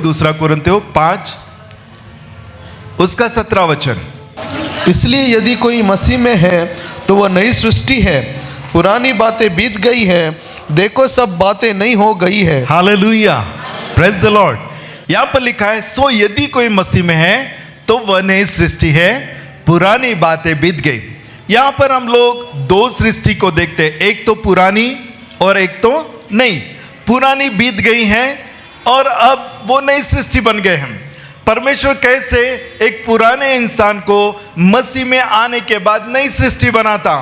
दूसरा कुरिन्थियों 5 उसका 17 वचन। इसलिए यदि कोई मसीह में है तो वह नई सृष्टि है, पुरानी बातें बीत गई है, देखो सब बातें नई हो गई है। Hallelujah, praise the Lord. यहाँ पर लिखा है सो यदि कोई मसीह में है तो वह नई सृष्टि है, पुरानी बातें बीत गई। यहाँ पर हम लोग दो सृष्टि को देखते हैं, एक तो पुरानी और एक तो नई। पुरानी बीत गई है और अब वो नई सृष्टि बन गए हैं। परमेश्वर कैसे एक पुराने इंसान को मसीह में आने के बाद नई सृष्टि बनाता,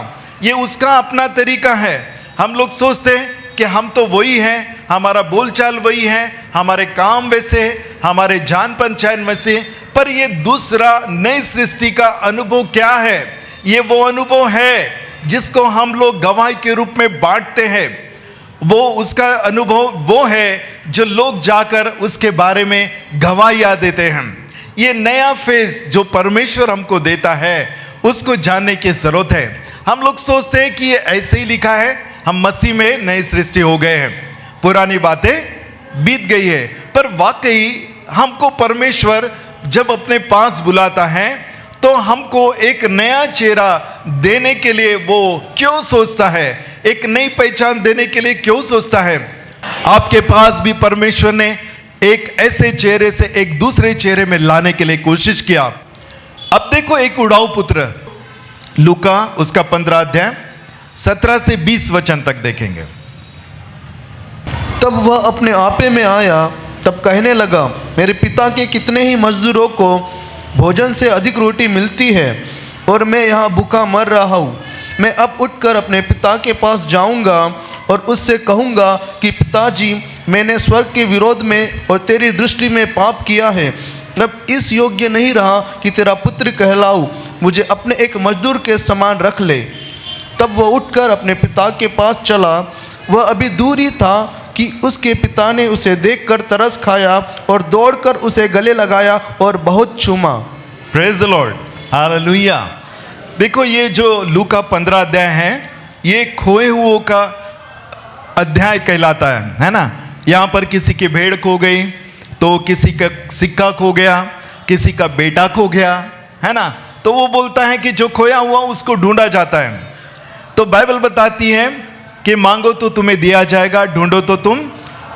ये उसका अपना तरीका है। हम लोग सोचते हैं कि हम तो वही हैं, हमारा बोलचाल वही है, हमारे काम वैसे, हमारे जान पहचान वैसे, पर ये दूसरा नई सृष्टि का अनुभव क्या है? ये वो अनुभव है जिसको हम लोग गवाही के रूप में बांटते हैं। वो उसका अनुभव वो है जो लोग जाकर उसके बारे में गवाहियाँ देते हैं। ये नया फेज जो परमेश्वर हमको देता है उसको जानने की जरूरत है। हम लोग सोचते हैं कि ये ऐसे ही लिखा है, हम मसीह में नई सृष्टि हो गए हैं, पुरानी बातें बीत गई है। पर वाकई हमको परमेश्वर जब अपने पास बुलाता है तो हमको एक नया चेहरा देने के लिए वो क्यों सोचता है, एक नई पहचान देने के लिए क्यों सोचता है? आपके पास भी परमेश्वर ने एक ऐसे चेहरे से एक दूसरे चेहरे में लाने के लिए कोशिश किया। अब देखो एक उड़ाऊ पुत्र, लूका उसका 15 अध्याय 17 से 20 वचन तक देखेंगे। तब वह अपने आपे में आया, तब कहने लगा, मेरे पिता के कितने ही मजदूरों को भोजन से अधिक रोटी मिलती है और मैं यहाँ भूखा मर रहा हूँ। मैं अब उठकर अपने पिता के पास जाऊँगा और उससे कहूँगा कि पिताजी, मैंने स्वर्ग के विरोध में और तेरी दृष्टि में पाप किया है, अब इस योग्य नहीं रहा कि तेरा पुत्र कहलाऊँ, मुझे अपने एक मजदूर के समान रख ले। तब वह उठकर अपने पिता के पास चला। वह अभी दूर ही था कि उसके पिता ने उसे देखकर तरस खाया और दौड़कर उसे गले लगाया और बहुत चूमा। Praise the Lord, hallelujah. देखो ये जो लूका 15 अध्याय है, ये खोए हुओं का अध्याय कहलाता है ना। यहाँ पर किसी की भेड़ खो गई, तो किसी का सिक्का खो गया, किसी का बेटा खो गया, है ना। तो वो बोलता है कि जो खोया हुआ उसको ढूंढा जाता है। तो बाइबल बताती है कि मांगो तो तुम्हें दिया जाएगा, ढूंढो तो तुम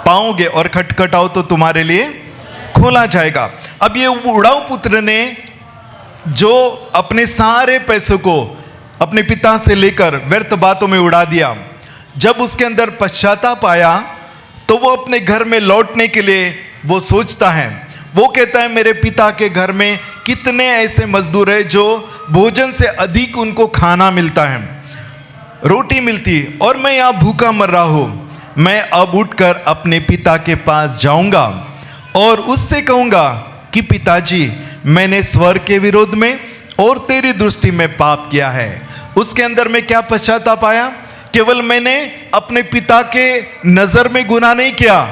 पाओगे और खटखटाओ तो तुम्हारे लिए खोला जाएगा। अब ये उड़ाऊ पुत्र ने जो अपने सारे पैसों को अपने पिता से लेकर व्यर्थ बातों में उड़ा दिया, जब उसके अंदर पश्चाताप आया तो वो अपने घर में लौटने के लिए वो सोचता है। वो कहता है मेरे पिता के घर में कितने ऐसे मजदूर हैं जो भोजन से अधिक उनको खाना मिलता है, रोटी मिलती, और मैं यहाँ भूखा मर रहा हूँ। मैं अब उठकर अपने पिता के पास जाऊंगा और उससे कहूँगा कि पिताजी, मैंने स्वर्ग के विरोध में और तेरी दृष्टि में पाप किया है। उसके अंदर में क्या पश्चाताप आया? केवल मैंने अपने पिता के नज़र में गुनाह नहीं किया,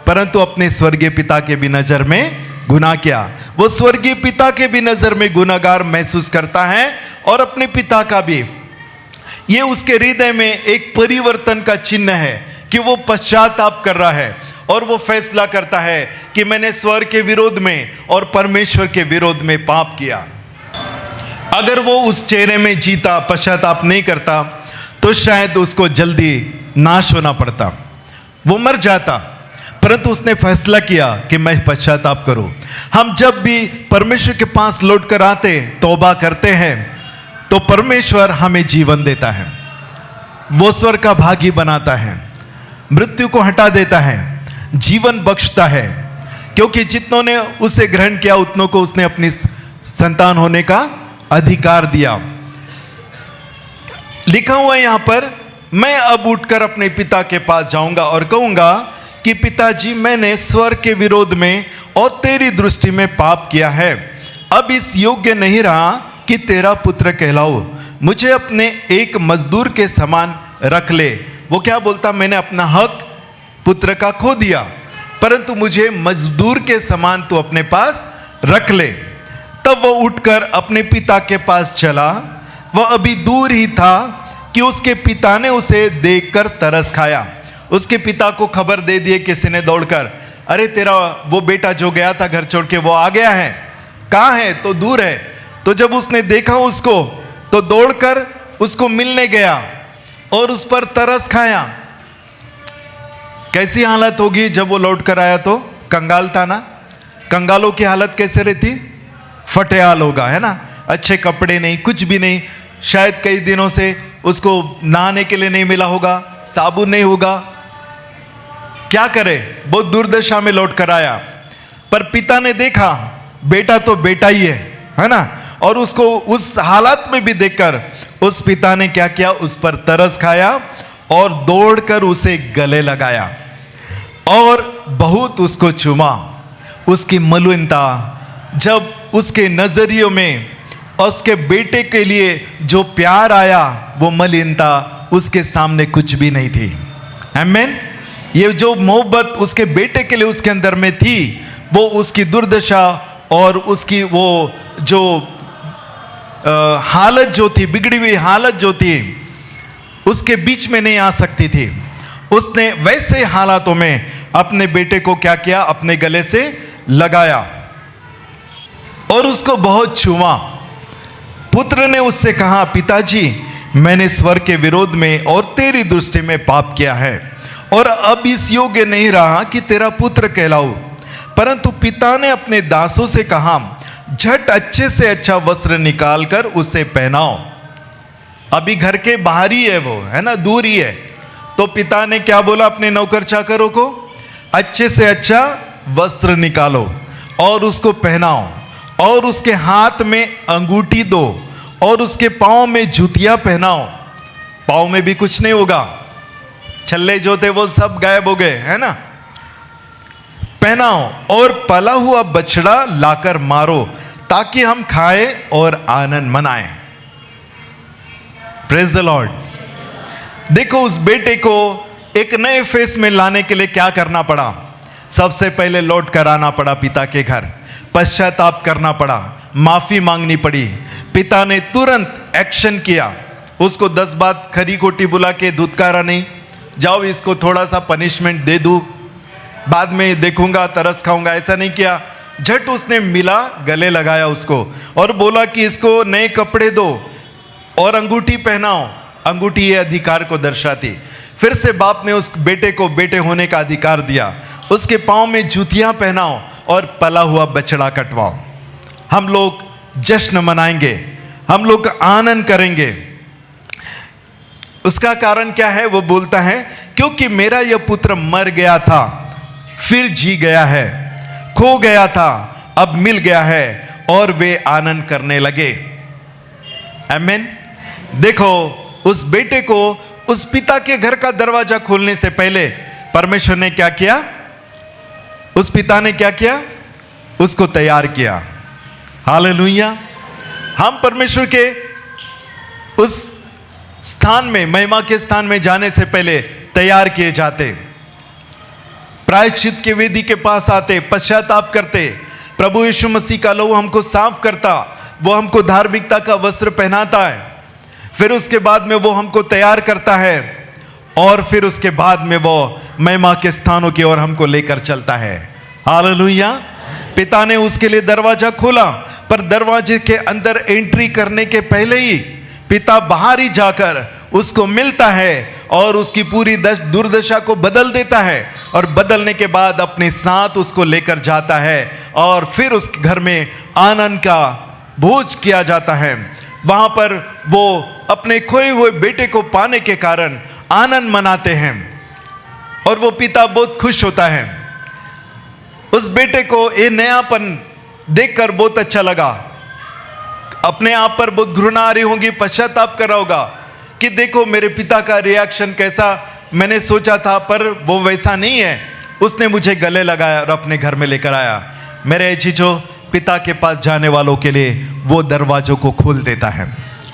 परंतु अपने स्वर्गीय पिता के भी नज़र में गुनाह किया। वो स्वर्गीय पिता के भी नज़र में गुनाहगार महसूस करता है और अपने पिता का भी। ये उसके हृदय में एक परिवर्तन का चिन्ह है कि वो पश्चाताप कर रहा है और वो फैसला करता है कि मैंने स्वर्ग के विरोध में और परमेश्वर के विरोध में पाप किया। अगर वो उस चेहरे में जीता, पश्चाताप नहीं करता, तो शायद उसको जल्दी नाश होना पड़ता, वो मर जाता। परंतु उसने फैसला किया कि मैं पश्चाताप करूं। हम जब भी परमेश्वर के पास लौट कर आते, तौबा करते हैं, तो परमेश्वर हमें जीवन देता है, वो स्वर्ग का भागी बनाता है, मृत्यु को हटा देता है, जीवन बख्शता है। क्योंकि जितनों ने उसे ग्रहण किया उतनों को उसने अपनी संतान होने का अधिकार दिया। लिखा हुआ है यहां पर, मैं अब उठकर अपने पिता के पास जाऊंगा और कहूंगा कि पिताजी, मैंने स्वर्ग के विरोध में और तेरी दृष्टि में पाप किया है, अब इस योग्य नहीं रहा कि तेरा पुत्र कहलाऊं, मुझे अपने एक मजदूर के समान रख ले। वो क्या बोलता? मैंने अपना हक पुत्र का खो दिया, परंतु मुझे मजदूर के समान तू अपने पास रख ले। तब वो उठकर अपने पिता के पास चला। वह अभी दूर ही था कि उसके पिता ने उसे देखकर तरस खाया। उसके पिता को खबर दे दिए किसी ने दौड़कर, अरे तेरा वो बेटा जो गया था घर छोड़ के वो आ गया है, कहाँ है? तो दूर है। तो जब उसने देखा उसको तो दौड़कर उसको मिलने गया और उस पर तरस खाया। कैसी हालत होगी जब वो लौट कर आया? तो कंगाल था ना। कंगालों की हालत कैसे रहती? फटेहाल होगा, है ना। अच्छे कपड़े नहीं, कुछ भी नहीं, शायद कई दिनों से उसको नहाने के लिए नहीं मिला होगा, साबुन नहीं होगा, क्या करे? बहुत दुर्दशा में लौट कर आया। पर पिता ने देखा बेटा तो बेटा ही है ना, और उसको उस हालत में भी देखकर उस पिता ने क्या किया? उस पर तरस खाया और दौड़कर उसे गले लगाया और बहुत उसको चूमा। उसकी मलिनता, जब उसके नजरियों में उसके बेटे के लिए जो प्यार आया, वो मलिनता उसके सामने कुछ भी नहीं थी। आमीन। ये जो मोहब्बत उसके बेटे के लिए उसके अंदर में थी, वो उसकी दुर्दशा और उसकी वो जो हालत जो थी, बिगड़ी हुई हालत जो थी, उसके बीच में नहीं आ सकती थी। उसने वैसे हालातों में अपने बेटे को क्या किया? अपने गले से लगाया और उसको बहुत छुआ। पुत्र ने उससे कहा, पिताजी, मैंने स्वर्ग के विरोध में और तेरी दृष्टि में पाप किया है और अब इस योग्य नहीं रहा कि तेरा पुत्र कहलाऊं। परंतु पिता ने अपने दासों से कहा, झट अच्छे से अच्छा वस्त्र निकाल कर उसे पहनाओ। अभी घर के बाहर ही है वो, है ना, दूर ही है। तो पिता ने क्या बोला अपने नौकर चाकरों को? अच्छे से अच्छा वस्त्र निकालो और उसको पहनाओ और उसके हाथ में अंगूठी दो और उसके पांव में जूतियां पहनाओ। पांव में भी कुछ नहीं होगा, छल्ले जो थे वो सब गायब हो गए, है ना। पहनाओ और पला हुआ बछड़ा लाकर मारो ताकि हम खाएं और आनंद मनाएं। Praise the Lord. देखो, उस बेटे को एक नए फेस में लाने के लिए क्या करना पड़ा? सबसे पहले लौट कर आना पड़ा पिता के घर, पश्चाताप करना पड़ा, माफी मांगनी पड़ी। पिता ने तुरंत एक्शन किया, उसको 10 बात खरी खोटी बुला के धुतकारा नहीं, जाओ इसको थोड़ा सा पनिशमेंट दे दूं, बाद में देखूंगा, तरस खाऊंगा, ऐसा नहीं किया। झट उसने मिला, गले लगाया उसको और बोला कि इसको नए कपड़े दो और अंगूठी पहनाओ। अंगूठी ये अधिकार को दर्शाती। फिर से बाप ने उस बेटे को बेटे होने का अधिकार दिया। उसके पांव में जूतियां पहनाओ और पला हुआ बछड़ा कटवाओ। हम लोग जश्न मनाएंगे, हम लोग आनंद करेंगे। उसका कारण क्या है? वो बोलता है, क्योंकि मेरा यह पुत्र मर गया था फिर जी गया है, खो गया था अब मिल गया है, और वे आनंद करने लगे। आमीन। देखो, उस बेटे को उस पिता के घर का दरवाजा खोलने से पहले परमेश्वर ने क्या किया? उस पिता ने क्या किया? उसको तैयार किया। हालेलुया। हम परमेश्वर के उस स्थान में, महिमा के स्थान में जाने से पहले तैयार किए जाते, प्रायश्चित के वेदी के पास आते, पश्चाताप करते। प्रभु यीशु मसीह का लहू हमको साफ करता, वो हमको धार्मिकता का वस्त्र पहनाता है, फिर उसके बाद में वो हमको तैयार करता है और फिर उसके बाद में वो महिमा के स्थानों की ओर हमको लेकर चलता है। हालेलुया। पिता ने उसके लिए दरवाजा खोला, पर दरवाजे के अंदर एंट्री करने के पहले ही पिता बाहर ही जाकर उसको मिलता है और उसकी पूरी दुर्दशा को बदल देता है, और बदलने के बाद अपने साथ उसको लेकर जाता है और फिर उस घर में आनंद का भोज किया जाता है। वहां पर वो अपने खोए हुए बेटे को पाने के कारण आनंद मनाते हैं और वो पिता बहुत खुश होता है। उस बेटे को ये नयापन देखकर बहुत अच्छा लगा। अपने आप पर बहुत घृणा आ रही होगी, पश्चाताप कर रहा होगा कि देखो मेरे पिता का रिएक्शन कैसा मैंने सोचा था, पर वो वैसा नहीं है। उसने मुझे गले लगाया और अपने घर में लेकर आया। मेरे चीजों, पिता के पास जाने वालों के लिए वो दरवाजों को खोल देता है।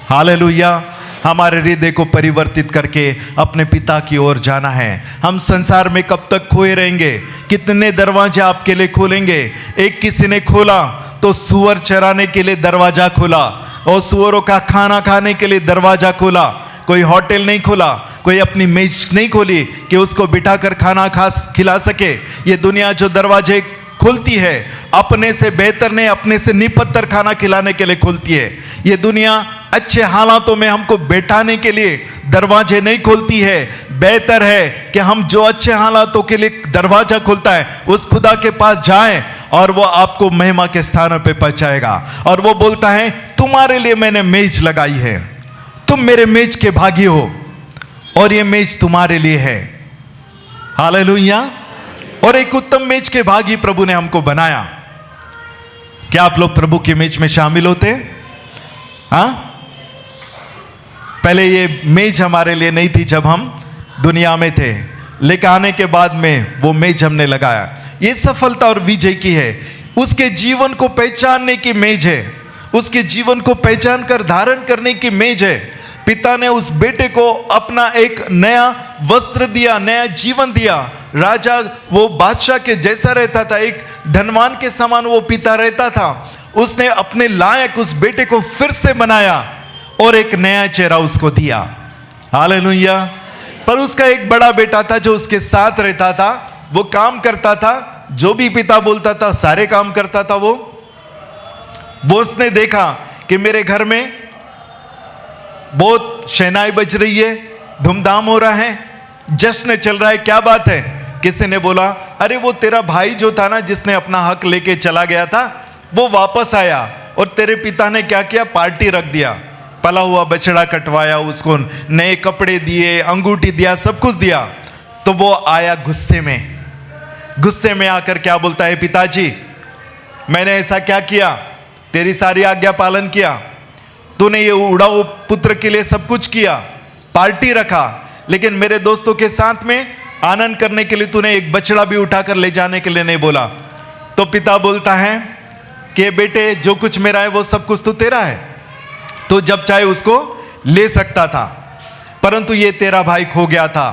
हालेलुया। हमारे हृदय को परिवर्तित करके अपने पिता की ओर जाना है। हम संसार में कब तक खोए रहेंगे? कितने दरवाजे आपके लिए खोलेंगे? एक किसी ने खोला तो सुअर चराने के लिए दरवाजा खोला और सुअरों का खाना खाने के लिए दरवाजा खोला। कोई होटल नहीं खोला, कोई अपनी मेज नहीं खोली कि उसको बिठाकर खाना खिला सके। ये दुनिया जो दरवाजे खुलती है अपने से बेहतर नहीं, अपने से निपत्तर खाना खिलाने के लिए खुलती है। ये दुनिया अच्छे हालातों में हमको बैठाने के लिए दरवाजे नहीं खोलती है। बेहतर है कि हम जो अच्छे हालातों के लिए दरवाजा खुलता है उस खुदा के पास जाएं और वो आपको महिमा के स्थानों पे पहुंचाएगा। और वो बोलता है तुम्हारे लिए मैंने मेज लगाई है, तुम मेरे मेज के भागी हो और ये मेज तुम्हारे लिए है। हालेलुया। और एक उत्तम मेज के भागी प्रभु ने हमको बनाया। क्या आप लोग प्रभु की मेज में शामिल होते? हाँ, पहले ये मेज हमारे लिए नहीं थी जब हम दुनिया में थे, लेकिन आने के बाद में वो मेज हमने लगाया। ये सफलता और विजय की है, उसके जीवन को पहचानने की मेज है, उसके जीवन को पहचान कर धारण करने की मेज है। पिता ने उस बेटे को अपना एक नया वस्त्र दिया, नया जीवन दिया। राजा वो बादशाह के जैसा रहता था, एक धनवान के समान वो पिता रहता था। उसने अपने लायक उस बेटे को फिर से बनाया और एक नया चेहरा उसको दिया। हालेलुया। पर उसका एक बड़ा बेटा था जो उसके साथ रहता था, वो काम करता था, जो भी पिता बोलता था सारे काम करता था। वो उसने देखा कि मेरे घर में बहुत शहनाई बज रही है, धूमधाम हो रहा है, जश्न चल रहा है, क्या बात है? किसी ने बोला अरे वो तेरा भाई जो था ना, जिसने अपना हक लेके चला गया था, वो वापस आया और तेरे पिता ने क्या किया, पार्टी रख दिया, पला हुआ बछड़ा कटवाया, उसको नए कपड़े दिए, अंगूठी दिया, सब कुछ दिया। तो वो आया गुस्से में आकर क्या बोलता है, पिताजी मैंने ऐसा क्या किया, तेरी सारी आज्ञा पालन किया, तूने ये उड़ाऊ पुत्र के लिए सब कुछ किया, पार्टी रखा, लेकिन मेरे दोस्तों के साथ में आनंद करने के लिए तूने एक बछड़ा भी उठाकर ले जाने के लिए नहीं बोला। तो पिता बोलता है कि बेटे जो कुछ मेरा है वो सब कुछ तो तेरा है, तो जब चाहे उसको ले सकता था, परंतु ये तेरा भाई खो गया था,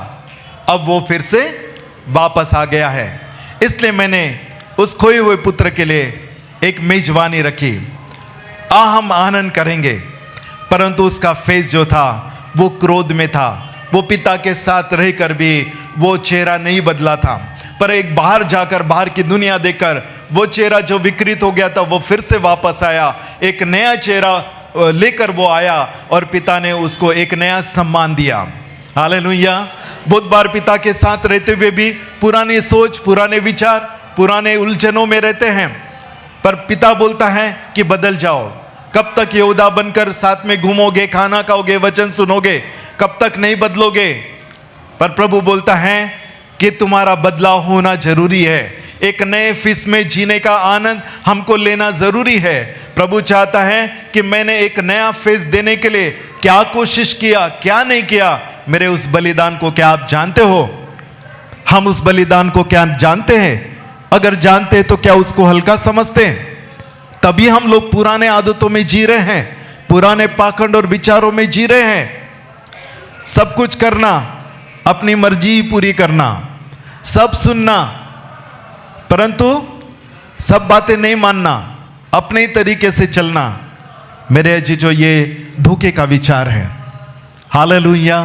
अब वो फिर से वापस आ गया है, इसलिए मैंने उस खोए हुए पुत्र के लिए एक मेजबानी रखी। हम आनंद करेंगे। परंतु उसका फेस जो था वो क्रोध में था, वो पिता के साथ रहकर भी वो चेहरा नहीं बदला था, पर एक बाहर जाकर बाहर की दुनिया देखकर वो चेहरा जो विकृत हो गया था वो फिर से वापस आया, एक नया चेहरा लेकर वो आया और पिता ने उसको एक नया सम्मान दिया। हालेलुया। बहुत बार पिता के साथ रहते हुए भी पुरानी सोच, पुराने विचार, पुराने उलझनों में रहते हैं, पर पिता बोलता है कि बदल जाओ। कब तक यहूदा बनकर साथ में घूमोगे, खाना खाओगे, वचन सुनोगे, कब तक नहीं बदलोगे? पर प्रभु बोलता है कि तुम्हारा बदलाव होना जरूरी है। एक नए फिस में जीने का आनंद हमको लेना जरूरी है। प्रभु चाहता है कि मैंने एक नया फेस देने के लिए क्या कोशिश किया, क्या नहीं किया। मेरे उस बलिदान को क्या आप जानते हो? हम उस बलिदान को क्या जानते हैं? अगर जानते हैं तो क्या उसको हल्का समझते हैं? तभी हम लोग पुराने आदतों में जी रहे हैं, पुराने पाखंड और विचारों में जी रहे हैं। सब कुछ करना, अपनी मर्जी पूरी करना, सब सुनना, परंतु सब बातें नहीं मानना, अपने तरीके से चलना। मेरे अजीजों, ये धोखे का विचार है। हालेलुया।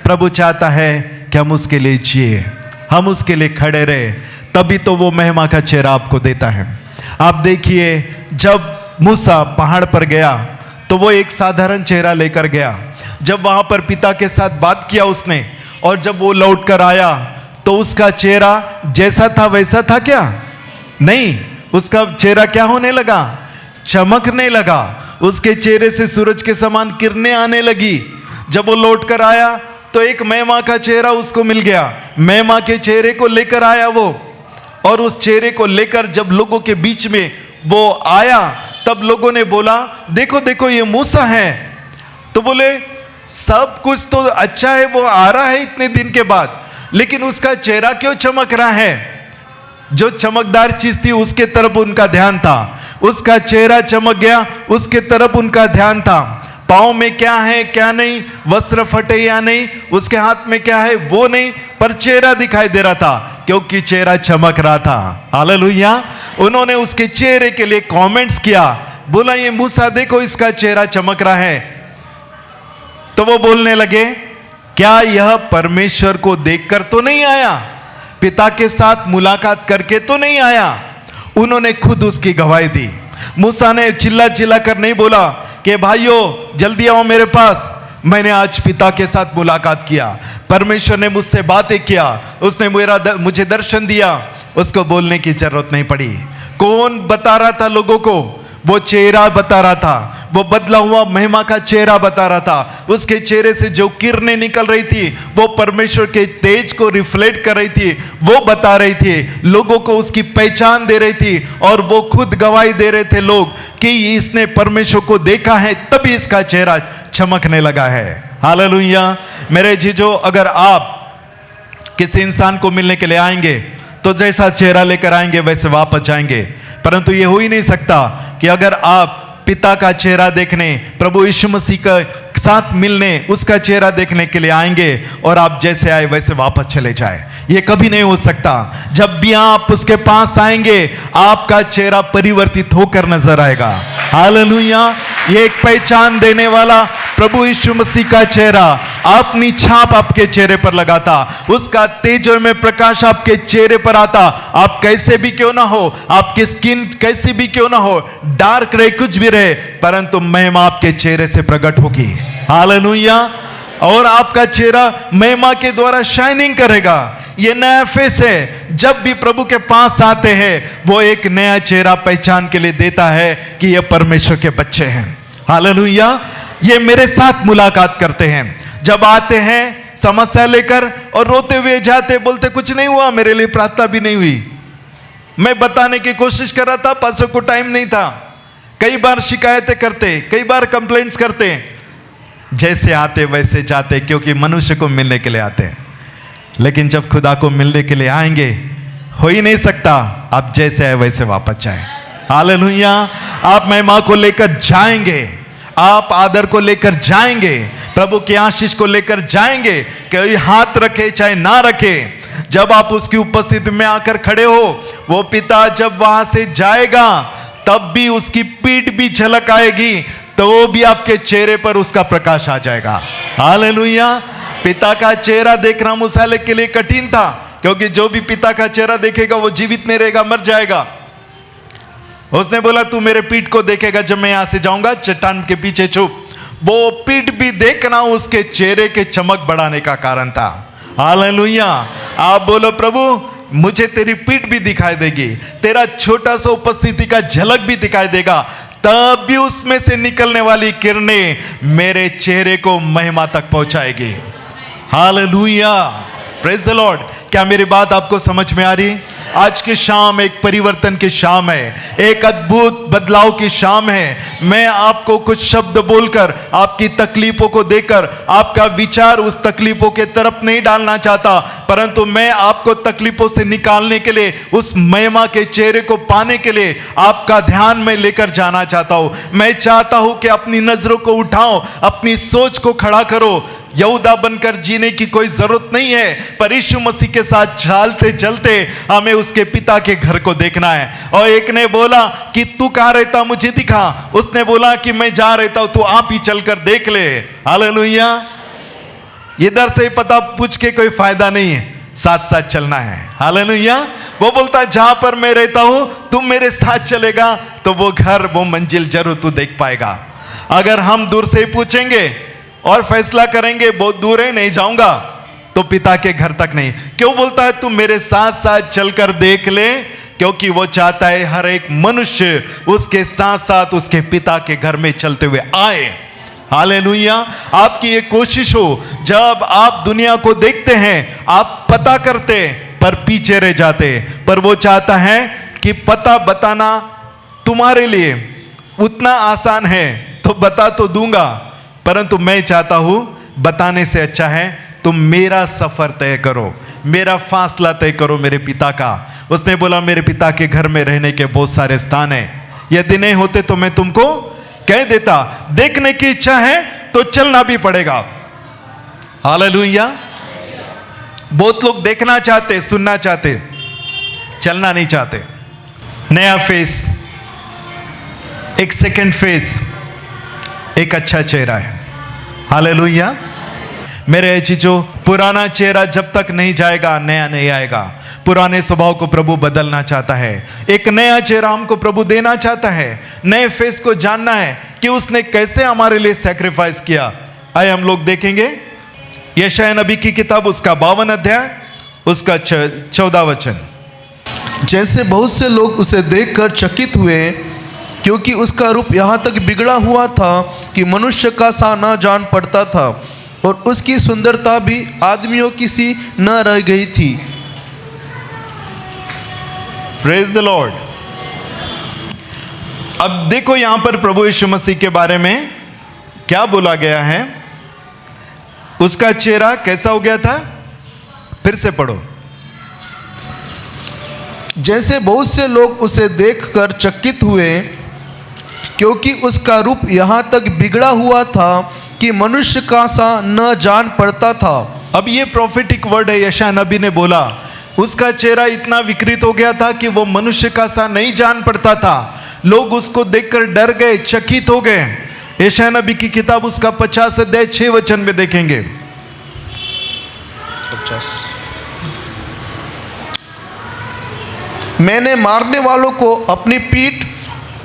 प्रभु चाहता है कि हम उसके लिए जिए, हम उसके लिए खड़े रहे, तभी तो वो महिमा का चेहरा आपको देता है। आप देखिए, जब मूसा पहाड़ पर गया तो वो एक साधारण चेहरा लेकर गया। जब वहां पर पिता के साथ बात किया उसने, और जब वो लौट कर आया तो उसका चेहरा जैसा था वैसा था क्या? नहीं, उसका चेहरा क्या होने लगा? चमकने लगा। उसके चेहरे से सूरज के समान किरणें आने लगी। जब वो लौट कर आया तो एक महिमा का चेहरा उसको मिल गया। महिमा के चेहरे को लेकर आया वो, और उस चेहरे को लेकर जब लोगों के बीच में वो आया तब लोगों ने बोला, देखो देखो ये मूसा है। तो बोले सब कुछ तो अच्छा है, वो आ रहा है इतने दिन के बाद, लेकिन उसका चेहरा क्यों चमक रहा है? जो चमकदार चीज थी उसके तरफ उनका ध्यान था, उसका चेहरा चमक गया, उसके तरफ उनका ध्यान था। पाँव में क्या है क्या नहीं, वस्त्र फटे या नहीं, उसके हाथ में क्या है वो नहीं, पर चेहरा दिखाई दे रहा था, क्योंकि चेहरा चमक रहा था। हालेलुया। उन्होंने उसके चेहरे के लिए कमेंट्स किया, बोला ये मूसा देखो इसका चेहरा चमक रहा है। तो वो बोलने लगे, क्या यह परमेश्वर को देखकर तो नहीं आया, पिता के साथ मुलाकात करके तो नहीं आया? उन्होंने खुद उसकी गवाही दी। मूसा ने चिल्ला चिल्ला कर नहीं बोला कि भाइयों जल्दी आओ मेरे पास, मैंने आज पिता के साथ मुलाकात किया, परमेश्वर ने मुझसे बातें किया, उसने मुझे दर्शन दिया। उसको बोलने की जरूरत नहीं पड़ी। कौन बता रहा था लोगों को? वो चेहरा बता रहा था, वो बदला हुआ महिमा का चेहरा बता रहा था। उसके चेहरे से जो किरणें निकल रही थी वो परमेश्वर के तेज को रिफ्लेक्ट कर रही थी, वो बता रही थी, लोगों को उसकी पहचान दे रही थी। और वो खुद गवाही दे रहे थे लोग कि इसने परमेश्वर को देखा है, तभी इसका चेहरा चमकने लगा है। हालेलुया। मेरे जीजो, अगर आप किसी इंसान को मिलने के लिए आएंगे तो जैसा चेहरा लेकर आएंगे वैसे वापस जाएंगे, परंतु ये हो ही नहीं सकता कि अगर आप पिता का चेहरा देखने, प्रभु यीशु मसीह का साथ मिलने, उसका चेहरा देखने के लिए आएंगे और आप जैसे आए वैसे वापस चले जाए। ये कभी नहीं हो सकता। जब भी आप उसके पास आएंगे आपका चेहरा परिवर्तित होकर नजर आएगा। हालेलुया। ये एक पहचान देने वाला प्रभु यीशु मसीह का चेहरा अपनी छाप आपके चेहरे पर लगाता, उसका तेजोमय प्रकाश आपके चेहरे पर आता। आप कैसे भी क्यों ना हो, आपकी स्किन कैसी भी क्यों ना हो, डार्क रहे कुछ भी रहे, परंतु महिमा आपके चेहरे से प्रकट होगी। हालेलुया। और आपका चेहरा महिमा के द्वारा शाइनिंग करेगा। ये नया फेस है। जब भी प्रभु के पास आते हैं वो एक नया चेहरा पहचान के लिए देता है कि ये परमेश्वर के बच्चे हैं। हालेलुया। ये मेरे साथ मुलाकात करते हैं। जब आते हैं समस्या लेकर और रोते हुए जाते, बोलते कुछ नहीं हुआ, मेरे लिए प्रार्थना भी नहीं हुई। मैं बताने की कोशिश कर रहा था, पास्टर को टाइम नहीं था। कई बार शिकायतें करते, कई बार कंप्लेंट्स करते। जैसे आते वैसे जाते, क्योंकि मनुष्य को मिलने के लिए आते हैं। लेकिन जब खुदा को मिलने के लिए आएंगे हो ही नहीं सकता आप जैसे आए वैसे वापस जाए। हालेलुया। आप महिमा को लेकर जाएंगे, आप आदर को लेकर जाएंगे, प्रभु की आशीष को लेकर जाएंगे। कोई हाथ रखे चाहे ना रखे, जब आप उसकी उपस्थिति में आकर खड़े हो, वो पिता जब वहां से जाएगा तब भी उसकी पीठ भी झलक आएगी, तो भी आपके चेहरे पर उसका प्रकाश आ जाएगा। हालेलुया। पिता का चेहरा देखना मूसा के लिए कठिन था, क्योंकि जो भी पिता का चेहरा देखेगा वो जीवित नहीं रहेगा, मर जाएगा। उसने बोला तू मेरे पीठ को देखेगा जब मैं यहां से जाऊंगा, चट्टान के पीछे छुप। वो पीठ भी देखना उसके चेहरे के चमक बढ़ाने का कारण था। हालेलुया। आप बोलो प्रभु मुझे तेरी पीठ भी दिखाई देगी, तेरा छोटा सा उपस्थिति का झलक भी दिखाई देगा, तब भी उसमें से निकलने वाली किरणें मेरे चेहरे को महिमा तक पहुंचाएगी। हालेलुया। Praise the Lord. क्या मेरी बात आपको समझ में आ रही? आज की शाम एक परिवर्तन की शाम है, एक अद्भुत बदलाव की शाम है। मैं आपको कुछ शब्द बोलकर, आपकी तकलीफों को देकर आपका विचार उस तकलीफों के तरफ नहीं डालना चाहता, परंतु मैं आपको तकलीफों से निकालने के लिए, उस महिमा के चेहरे को पाने के लिए आपका ध्यान में लेकर जाना चाहता हूं। मैं चाहता हूं कि अपनी नजरों को उठाओ, अपनी सोच को खड़ा करो। यहूदा बनकर जीने की कोई जरूरत नहीं है, पर यीशु मसीह के साथ चलते चलते हमें उसके पिता के घर को देखना है। और एक ने बोला कि तू कहाँ रहता मुझे दिखा, उसने बोला कि मैं जा रहता हूं, तू आप ही चलकर देख ले। हालेलुया। इधर से पता पूछ के कोई फायदा नहीं है, साथ साथ चलना है। हालेलुया। वो बोलता जहां पर मैं रहता हूं तुम मेरे साथ चलेगा तो वो घर, वो मंजिल जरूर तू देख पाएगा। अगर हम दूर से ही पूछेंगे और फैसला करेंगे बहुत दूर है नहीं जाऊंगा, तो पिता के घर तक नहीं। क्यों बोलता है तू मेरे साथ साथ चलकर देख ले? क्योंकि वो चाहता है हर एक मनुष्य उसके साथ साथ उसके पिता के घर में चलते हुए आए। हालेलुया। आपकी ये कोशिश हो, जब आप दुनिया को देखते हैं आप पता करते पर पीछे रह जाते, पर वो चाहता है कि पता बताना तुम्हारे लिए उतना आसान है तो बता तो दूंगा, परंतु मैं चाहता हूं बताने से अच्छा है तुम मेरा सफर तय करो, मेरा फासला तय करो मेरे पिता का। उसने बोला मेरे पिता के घर में रहने के बहुत सारे स्थान हैं, यदि नहीं होते तो मैं तुमको कह देता। देखने की इच्छा है तो चलना भी पड़ेगा। हालेलुया। बहुत लोग देखना चाहते, सुनना चाहते, चलना नहीं चाहते। नया फेस, एक सेकंड फेस, एक अच्छा चेहरा है। हालेलुया। मेरे चीजों, पुराना चेहरा जब तक नहीं जाएगा नया नहीं आएगा। पुराने स्वभाव को प्रभु बदलना चाहता है, एक नया चेहरा हमको प्रभु देना चाहता है। नए फेस को जानना है कि उसने कैसे हमारे लिए सैक्रिफाइस किया। आइए हम लोग देखेंगे यशायाह नबी की किताब, उसका 52 अध्याय, उसका 14 वचन। जैसे बहुत से लोग उसे देखकर चकित हुए, क्योंकि उसका रूप यहाँ तक बिगड़ा हुआ था कि मनुष्य का सा न जान पड़ता था, और उसकी सुंदरता भी आदमियों की सी न रह गई थी। Praise the Lord. अब देखो यहां पर प्रभु यीशु मसीह के बारे में क्या बोला गया है। उसका चेहरा कैसा हो गया था? फिर से पढ़ो। जैसे बहुत से लोग उसे देखकर चकित हुए, क्योंकि उसका रूप यहाँ तक बिगड़ा हुआ था कि मनुष्य का सा न जान पड़ता था। अब ये प्रोफेटिक वर्ड है, यशायाह नबी ने बोला उसका चेहरा इतना विकृत हो गया था कि वो मनुष्य का सा नहीं जान पड़ता था। लोग उसको देखकर डर गए, चकित हो गए। यशायाह नबी की किताब, उसका 50 अध्याय 6 वचन में देखेंगे। 50। मैंने मारने वालों को अपनी पीठ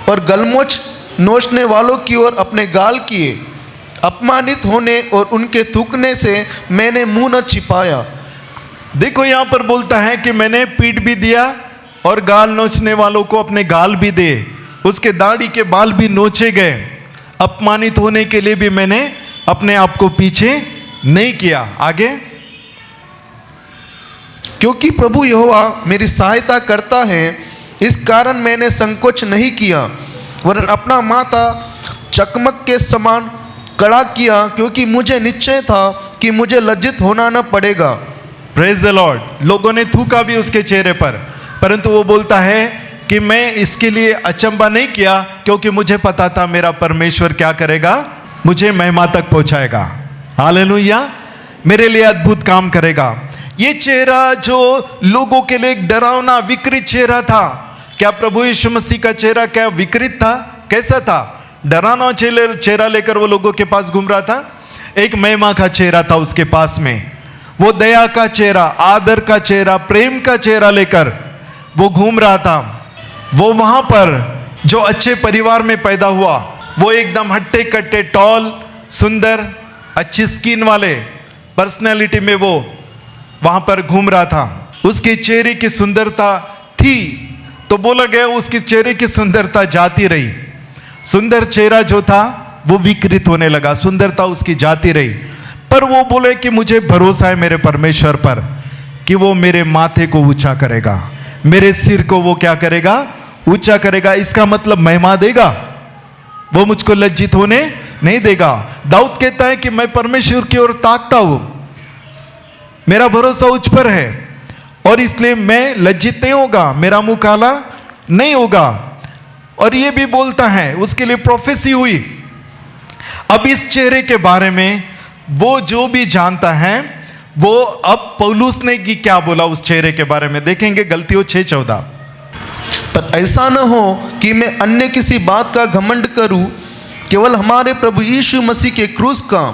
और गलमोच नोचने वालों की ओर अपने गाल किए। अपमानित होने और उनके थूकने से मैंने मुंह न छिपाया। देखो यहां पर बोलता है कि मैंने पीठ भी दिया और गाल नोचने वालों को अपने गाल भी दे, उसके दाढ़ी के बाल भी नोचे गए। अपमानित होने के लिए भी मैंने अपने आप को पीछे नहीं किया। आगे, क्योंकि प्रभु यहोवा मेरी सहायता करता है, इस कारण मैंने संकोच नहीं किया, वरन अपना माथा चकमक के समान कड़ा किया, क्योंकि मुझे निश्चय था कि मुझे लज्जित होना न पड़ेगा। Praise the Lord. लोगों ने थूका भी उसके चेहरे पर, परंतु वो बोलता है कि मैं इसके लिए अचंबा नहीं किया, क्योंकि मुझे पता था मेरा परमेश्वर क्या करेगा, मुझे महिमा तक पहुंचाएगा। हालेलुया, मेरे लिए अद्भुत काम करेगा। ये चेहरा जो लोगों के लिए एक डरावना विकृत चेहरा था, क्या प्रभु यीशु मसीह का चेहरा क्या विकृत था? कैसा था? डरावना चेहरा लेकर वो लोगों के पास घूम रहा था। एक महिमा का चेहरा था उसके पास में, वो दया का चेहरा, आदर का चेहरा, प्रेम का चेहरा लेकर वो घूम रहा था। वो वहां पर जो अच्छे परिवार में पैदा हुआ, वो एकदम हट्टे कट्टे, टॉल, सुंदर, अच्छी स्किन वाले पर्सनैलिटी में वो वहां पर घूम रहा था। उसके चेहरे की सुंदरता थी, तो बोला गया उसके चेहरे की सुंदरता जाती रही। सुंदर चेहरा जो था वो विकृत होने लगा, सुंदरता उसकी जाती रही। पर वो बोले कि मुझे भरोसा है मेरे परमेश्वर पर कि वो मेरे माथे को ऊंचा करेगा, मेरे सिर को वो क्या करेगा, ऊंचा करेगा। इसका मतलब महिमा देगा, वो मुझको लज्जित होने नहीं देगा। दाऊद कहता है कि मैं परमेश्वर की ओर ताकता हूं, मेरा भरोसा उस पर है, और इसलिए मैं लज्जित नहीं होगा, मेरा मुंह काला नहीं होगा। और ये भी बोलता है, उसके लिए प्रोफेसी हुई। अब इस चेहरे के बारे में वो जो भी जानता है, वो अब पौलुस ने क्या बोला उस चेहरे के बारे में देखेंगे, गलतियों 6:14। पर ऐसा न हो कि मैं अन्य किसी बात का घमंड करूं, केवल हमारे प्रभु यीशु मसीह के क्रूस का,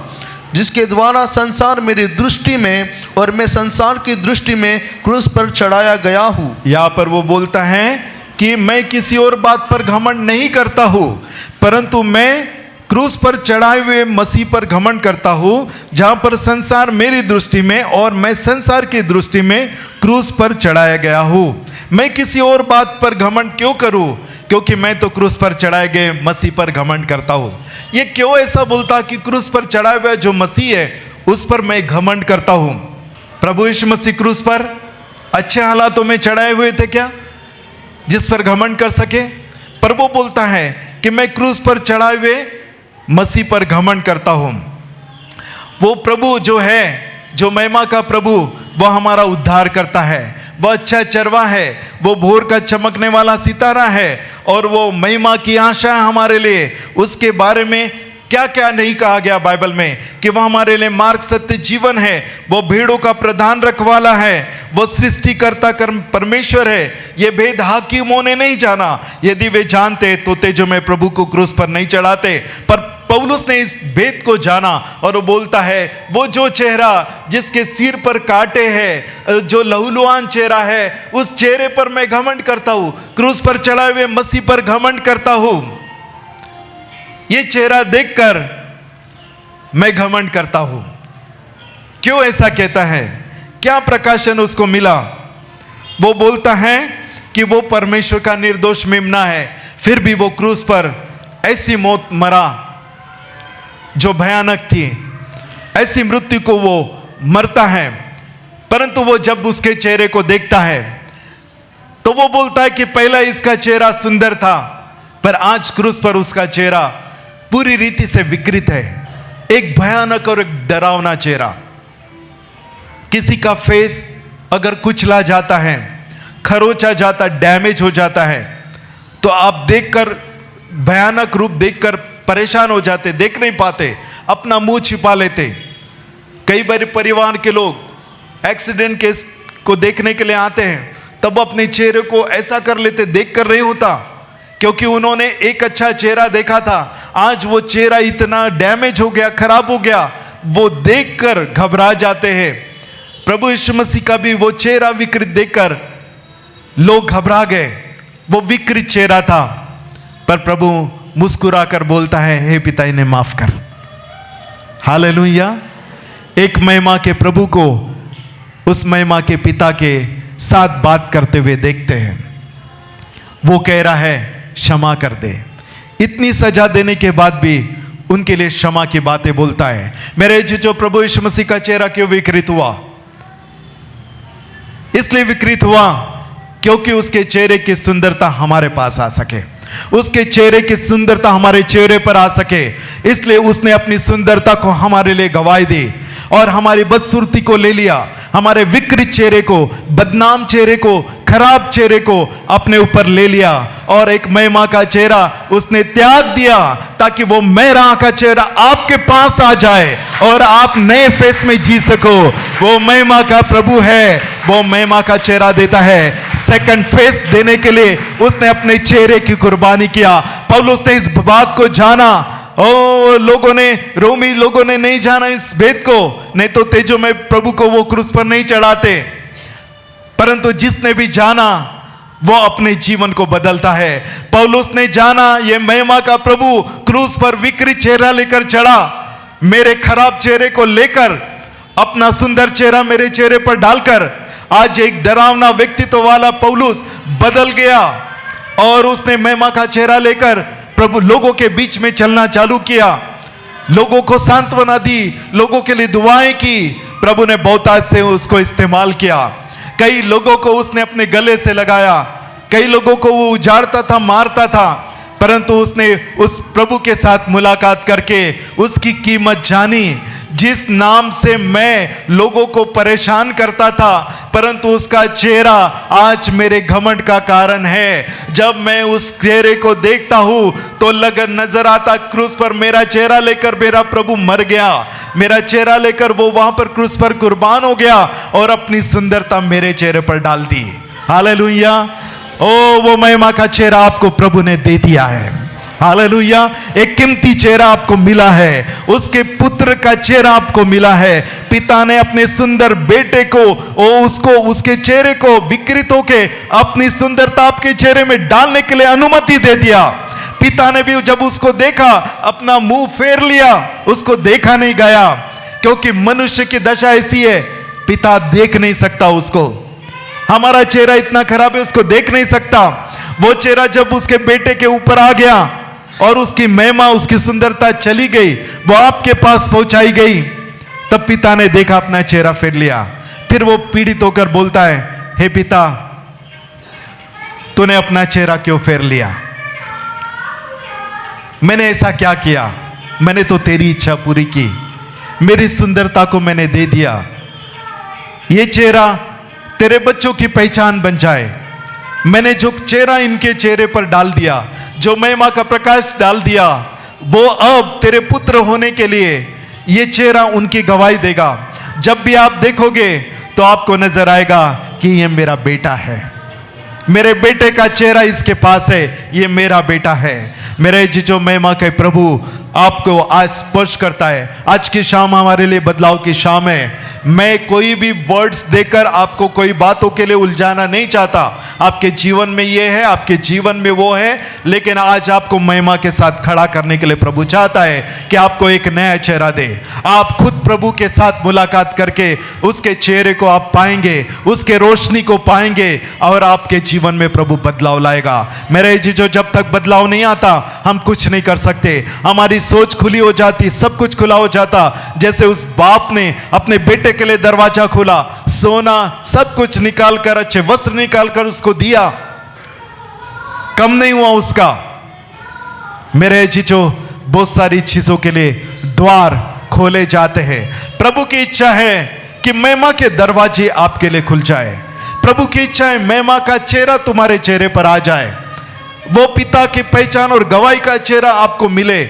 जिसके द्वारा संसार मेरी दृष्टि में और मैं संसार की दृष्टि में क्रूस पर चढ़ाया गया हूँ। यहाँ पर वो बोलता है कि मैं किसी और बात पर घमंड नहीं करता हूँ, परंतु मैं क्रूस पर चढ़ाए हुए मसीह पर घमंड करता हूँ, जहाँ पर संसार मेरी दृष्टि में और मैं संसार की दृष्टि में क्रूस पर चढ़ाया गया हूँ। मैं किसी और बात पर घमंड क्यों करूँ, क्योंकि मैं तो क्रूस पर चढ़ाए गए मसीह पर घमंड करता हूँ। ये क्यों ऐसा बोलता कि क्रूस पर चढ़ाए हुआ जो मसीह है उस पर मैं घमंड करता हूँ। प्रभु यीशु मसीह क्रूस पर अच्छे हालातों में चढ़ाए हुए थे क्या, जिस पर घमंड कर सके? पर वो बोलता है कि मैं क्रूस पर चढ़ाए हुए मसीह पर घमंड करता हूं। वो प्रभु जो है, जो महिमा का प्रभु, वह हमारा उद्धार करता है, वह अच्छा चरवा है, वो भोर का चमकने वाला सितारा है, और वो महिमा की आशा है हमारे लिए। उसके बारे में क्या क्या नहीं कहा गया बाइबल में, कि वह हमारे लिए मार्ग, सत्य, जीवन है, वो भेड़ों का प्रधान रखवाला है, वो सृष्टिकर्ता परमेश्वर है। ये भेद हाकिमों ने नहीं जाना, यदि वे जानते तो तेजो में प्रभु को क्रूस पर नहीं चढ़ाते। पर पौलुस ने इस भेद को जाना और वो बोलता है, वो जो चेहरा जिसके सिर पर कांटे हैं, जो लहूलुहान चेहरा है, उस चेहरे पर मैं घमंड करता हूं, क्रूस पर चढ़ाए हुए मसीह पर घमंड करता हूं। ये चेहरा देखकर मैं घमंड करता हूं। क्यों ऐसा कहता है? क्या प्रकाशन उसको मिला? वो बोलता है कि वो परमेश्वर का निर्दोष मेमना है, फिर भी वो क्रूस पर ऐसी मौत मरा जो भयानक थी, ऐसी मृत्यु को वो मरता है। परंतु वो जब उसके चेहरे को देखता है तो वो बोलता है कि पहला इसका चेहरा सुंदर था, पर आज क्रूस पर उसका चेहरा पूरी रीति से विकृत है, एक भयानक और एक डरावना चेहरा। किसी का फेस अगर कुचला जाता है, खरोचा जाता, डैमेज हो जाता है, तो आप देखकर, भयानक रूप देखकर परेशान हो जाते, देख नहीं पाते, अपना मुंह छिपा लेते। कई बार परिवार के लोग एक्सीडेंट केस को देखने के लिए आते हैं, तब अपने चेहरे को ऐसा कर लेते, देख कर नहीं होता, क्योंकि उन्होंने एक अच्छा चेहरा देखा था, आज वो चेहरा इतना डैमेज हो गया, खराब हो गया, वो देखकर घबरा जाते हैं। प्रभु यीशु मसीह का भी वो चेहरा विकृत देखकर लोग घबरा गए। वो विकृत चेहरा था, पर प्रभु मुस्कुराकर बोलता है, हे पिता इन्हें माफ कर। हालेलुया। एक महिमा के प्रभु को उस महिमा के पिता के साथ बात करते हुए देखते हैं। वो कह रहा है क्षमा कर दे। इतनी सजा देने के बाद भी उनके लिए क्षमा की बातें बोलता है। मेरे जो प्रभु यीशु मसीह का चेहरा क्यों विकृत हुआ? इसलिए विकृत हुआ क्योंकि उसके चेहरे की सुंदरता हमारे पास आ सके, उसके चेहरे की सुंदरता हमारे चेहरे पर आ सके। इसलिए उसने अपनी सुंदरता को हमारे लिए गवाही दी और हमारी बदसूरती को ले लिया, हमारे विकृत चेहरे को, बदनाम चेहरे को, खराब चेहरे को अपने ऊपर ले लिया और एक महिमा का चेहरा उसने त्याग दिया, ताकि वो महिमा का चेहरा आपके पास आ जाए और आप नए फेस में जी सको। वो महिमा का प्रभु है, वो महिमा का चेहरा देता है। सेकंड फेस देने के लिए उसने अपने चेहरे की कुर्बानी किया। पौलुस ने इस बात को जाना। लोगों ने, रोमी लोगों ने नहीं जाना इस भेद को, नहीं तो तेजो में प्रभु को वो क्रूस पर नहीं चढ़ाते। परंतु जिसने भी जाना वो अपने जीवन को बदलता है। पौलुस ने जाना ये महिमा का प्रभु क्रूस पर विकृत चेहरा लेकर चढ़ा, मेरे खराब चेहरे को लेकर अपना सुंदर चेहरा मेरे चेहरे पर डालकर आज एक डरावना व्यक्तित्व वाला पौलुस बदल गया और उसने महिमा का चेहरा लेकर प्रभु लोगों के बीच में चलना चालू किया, लोगों को सांत्वना दी, लोगों के लिए दुआएं की। प्रभु ने बहुतायत से उसको इस्तेमाल किया। कई लोगों को उसने अपने गले से लगाया, कई लोगों को वो उजाड़ता था, मारता था, परंतु उसने उस प्रभु के साथ मुलाकात करके उसकी कीमत जानी। जिस नाम से मैं लोगों को परेशान करता था, परंतु उसका चेहरा आज मेरे घमंड का कारण है। जब मैं उस चेहरे को देखता हूं तो नजर आता क्रूस पर मेरा चेहरा लेकर मेरा प्रभु मर गया, मेरा चेहरा लेकर वो वहां पर क्रूस पर कुर्बान हो गया और अपनी सुंदरता मेरे चेहरे पर डाल दी। हालेलुया। वो महिमा का चेहरा आपको प्रभु ने दे दिया है। हालेलुया। एक कीमती चेहरा आपको मिला है, उसके पुत्र का चेहरा आपको मिला है। पिता ने अपने सुंदर बेटे को, उसके चेहरे को विकृत होके अपनी सुंदरता आपके चेहरे में डालने के लिए अनुमति दे दिया। पिता ने भी जब उसको देखा अपना मुंह फेर लिया, उसको देखा नहीं गया, क्योंकि मनुष्य की दशा ऐसी है, पिता देख नहीं सकता उसको। हमारा चेहरा इतना खराब है, उसको देख नहीं सकता। वो चेहरा जब उसके बेटे के ऊपर आ गया और उसकी महिमा, उसकी सुंदरता चली गई, वो आपके पास पहुंचाई गई, तब पिता ने देखा, अपना चेहरा फेर लिया। फिर वो पीड़ित होकर बोलता है, हे पिता, तूने अपना चेहरा क्यों फेर लिया? मैंने ऐसा क्या किया? मैंने तो तेरी इच्छा पूरी की, मेरी सुंदरता को मैंने दे दिया। ये चेहरा तेरे बच्चों की पहचान बन जाए। मैंने जो चेहरा इनके चेहरे पर डाल दिया, जो महिमा का प्रकाश डाल दिया, वो अब तेरे पुत्र होने के लिए ये चेहरा उनकी गवाही देगा। जब भी आप देखोगे तो आपको नजर आएगा कि ये मेरा बेटा है, मेरे बेटे का चेहरा इसके पास है, ये मेरा बेटा है। मेरे जो महिमा के प्रभु आपको आज स्पर्श करता है। आज की शाम हमारे लिए बदलाव की शाम है। मैं कोई भी वर्ड्स देकर आपको कोई बातों के लिए उलझाना नहीं चाहता। आपके जीवन में ये है, आपके जीवन में वो है, लेकिन आज आपको महिमा के साथ खड़ा करने के लिए प्रभु चाहता है कि आपको एक नया चेहरा दे। आप खुद प्रभु के साथ मुलाकात करके उसके चेहरे को आप पाएंगे, उसके रोशनी को पाएंगे और आपके जीवन में प्रभु बदलाव लाएगा। मेरे जीजो, जब तक बदलाव नहीं आता हम कुछ नहीं कर सकते। हमारी सोच खुली हो जाती, सब कुछ खुला हो जाता। जैसे उस बाप ने अपने बेटे के लिए दरवाजा खोला, सोना सब कुछ निकाल कर, अच्छे वस्त्र निकाल कर उसको दिया, कम नहीं हुआ उसका। मेरे जीजो, बहुत सारी चीजों के लिए द्वार खोले जाते हैं। प्रभु की इच्छा है कि महिमा के दरवाजे आपके लिए खुल जाए। प्रभु की इच्छा है महिमा का चेहरा तुम्हारे चेहरे पर आ जाए। वो पिता की पहचान और गवाही का चेहरा आपको मिले,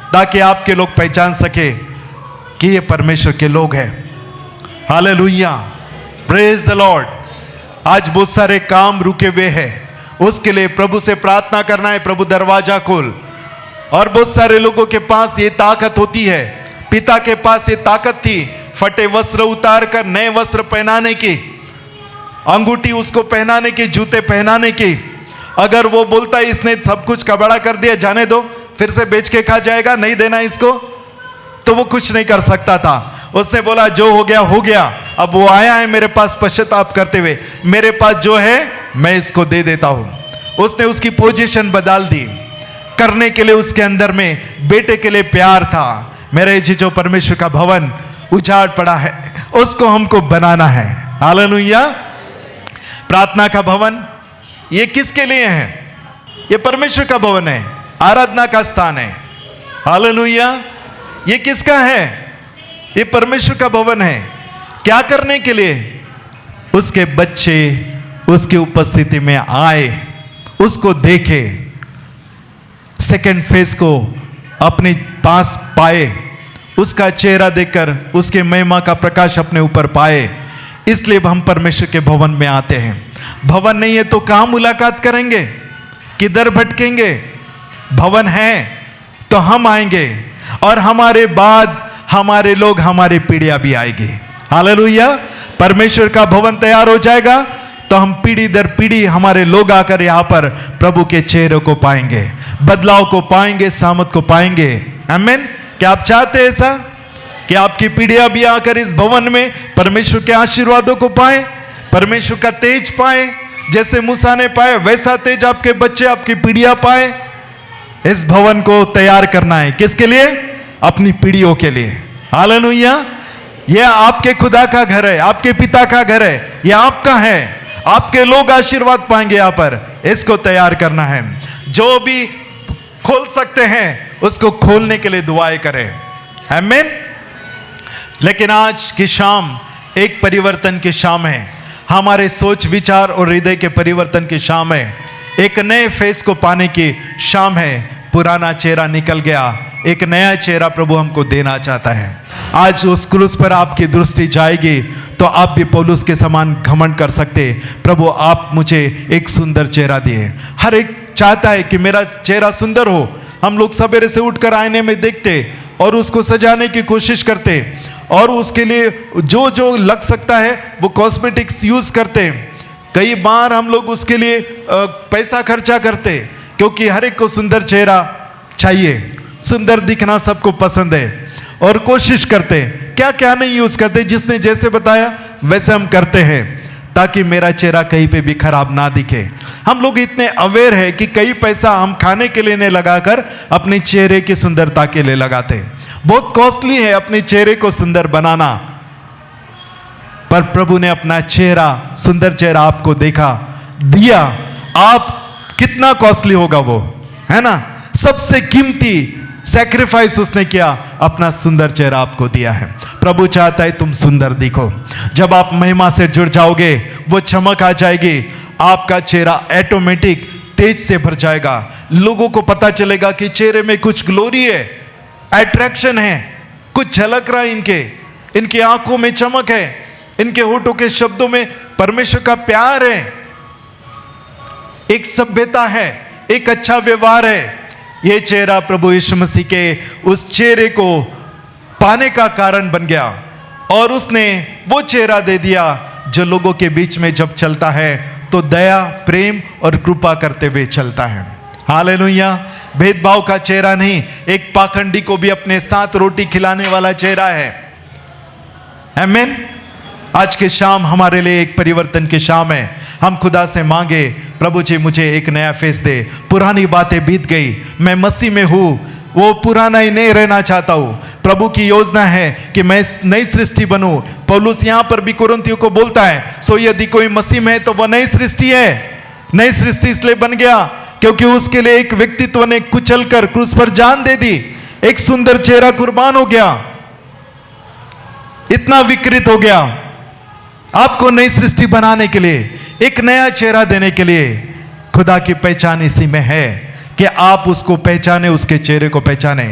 ताकि आपके लोग पहचान सके कि ये परमेश्वर के लोग हैं। Hallelujah, praise the Lord. आज बहुत सारे काम रुके हुए हैं, उसके लिए प्रभु से प्रार्थना करना है, प्रभु दरवाजा खोल। और बहुत सारे लोगों के पास ये ताकत होती है, पिता के पास ये ताकत थी, फटे वस्त्र उतार कर नए वस्त्र पहनाने की, अंगूठी उसको पहनाने की, जूते पहनाने की। अगर वो बोलता है इसने सब कुछ कबाड़ा कर दिया, जाने दो, फिर से बेच के खा जाएगा, नहीं देना इसको, तो वो कुछ नहीं कर सकता था। उसने बोला जो हो गया हो गया। अब वो आया है मेरे पास पश्चाताप करते हुए, मेरे पास जो है मैं इसको दे देता हूं। उसने उसकी पोजीशन बदल दी। करने के लिए उसके अंदर में बेटे के लिए प्यार था। मेरे जीजो, परमेश्वर का भवन उजाड़ पड़ा है, उसको हमको बनाना है। हालेलुया। प्रार्थना का भवन ये किसके लिए है? ये परमेश्वर का भवन है, आराधना का स्थान है। हालेलुया। ये किसका है? ये परमेश्वर का भवन है। क्या करने के लिए? उसके बच्चे उसकी उपस्थिति में आए, उसको देखे, सेकंड फेस को अपने पास पाए, उसका चेहरा देखकर उसके महिमा का प्रकाश अपने ऊपर पाए। इसलिए हम परमेश्वर के भवन में आते हैं। भवन नहीं है तो कहां मुलाकात करेंगे, किधर भटकेंगे? भवन है तो हम आएंगे और हमारे बाद हमारे लोग, हमारी पीढ़ियां भी आएगी। हालेलुया। परमेश्वर का भवन तैयार हो जाएगा तो हम पीढ़ी दर पीढ़ी हमारे लोग आकर यहां पर प्रभु के चेहरे को पाएंगे, बदलाव को पाएंगे, सामत को पाएंगे। आमीन। क्या आप चाहते हैं ऐसा कि आपकी पीढ़ियां भी आकर इस भवन में परमेश्वर के आशीर्वादों को पाए, परमेश्वर का तेज पाए? जैसे मूसा ने पाए वैसा तेज आपके बच्चे, आपकी पीढ़ियां पाए। इस भवन को तैयार करना है किसके लिए? अपनी पीढ़ियों के लिए। हालेलुया। यह आपके खुदा का घर है, आपके पिता का घर है, यह आपका है। आपके लोग आशीर्वाद पाएंगे यहां पर। इसको तैयार करना है। जो भी खोल सकते हैं उसको खोलने के लिए दुआएं करें। आमीन। लेकिन आज की शाम एक परिवर्तन की शाम है। हमारे सोच विचार और हृदय के परिवर्तन की शाम है। एक नए फेस को पाने की शाम है। पुराना चेहरा निकल गया, एक नया चेहरा प्रभु हमको देना चाहता है। आज उस क्रूस पर आपकी दृष्टि जाएगी तो आप भी पौलुस के समान घमंड कर सकते, प्रभु आप मुझे एक सुंदर चेहरा दिए। हर एक चाहता है कि मेरा चेहरा सुंदर हो। हम लोग सवेरे से उठकर आईने में देखते और उसको सजाने की कोशिश करते और उसके लिए जो जो लग सकता है वो कॉस्मेटिक्स यूज करते। कई बार हम लोग उसके लिए पैसा खर्चा करते, क्योंकि हर एक को सुंदर चेहरा चाहिए, सुंदर दिखना सबको पसंद है और कोशिश करते। क्या क्या नहीं यूज करते, जिसने जैसे बताया वैसे हम करते हैं ताकि मेरा चेहरा कहीं पे भी खराब ना दिखे। हम लोग इतने अवेयर है कि कई पैसा हम खाने के लिए नहीं लगाकर अपने चेहरे की सुंदरता के लिए लगाते हैं। बहुत कॉस्टली है अपने चेहरे को सुंदर बनाना, पर प्रभु ने अपना चेहरा, सुंदर चेहरा आपको देखा, दिया। आप कितना कॉस्टली होगा वो, है ना? सबसे कीमती सैक्रिफाइस उसने किया, अपना सुंदर चेहरा आपको दिया है। प्रभु चाहता है तुम सुंदर दिखो। जब आप महिमा से जुड़ जाओगे वो चमक आ जाएगी, आपका चेहरा ऑटोमेटिक तेज से भर जाएगा। लोगों को पता चलेगा कि चेहरे में कुछ ग्लोरी है, अट्रैक्शन है, कुछ झलक रहा है इनकी आंखों में चमक है, इनके होठों के शब्दों में परमेश्वर का प्यार है। एक सभ्यता है, एक अच्छा व्यवहार है। ये चेहरा प्रभु यीशु मसीह के उस चेहरे को पाने का कारण बन गया और उसने वो चेहरा दे दिया जो लोगों के बीच में जब चलता है तो दया, प्रेम और कृपा करते हुए चलता है। हालेलुया। भेदभाव का चेहरा नहीं, एक पाखंडी को भी अपने साथ रोटी खिलाने वाला चेहरा है। आमीन। आज के शाम हमारे लिए एक परिवर्तन की शाम है। हम खुदा से मांगे, प्रभु जी मुझे एक नया फेस दे, पुरानी बातें बीत गई, मैं मसीह में हूँ, वो पुराना ही नहीं रहना चाहता हूँ। प्रभु की योजना है कि मैं नई सृष्टि बनूं। पौलुस यहाँ पर भी कुरिन्थियों को बोलता है, सो यदि कोई मसीह में है तो वह नई सृष्टि है। नई सृष्टि इसलिए बन गया क्योंकि उसके लिए एक व्यक्तित्व ने कुचल कर क्रूस पर जान दे दी, एक सुंदर चेहरा कुर्बान हो गया, इतना विकृत हो गया। आपको नई सृष्टि बनाने के लिए, एक नया चेहरा देने के लिए खुदा की पहचान इसी में है कि आप उसको पहचाने, उसके चेहरे को पहचाने।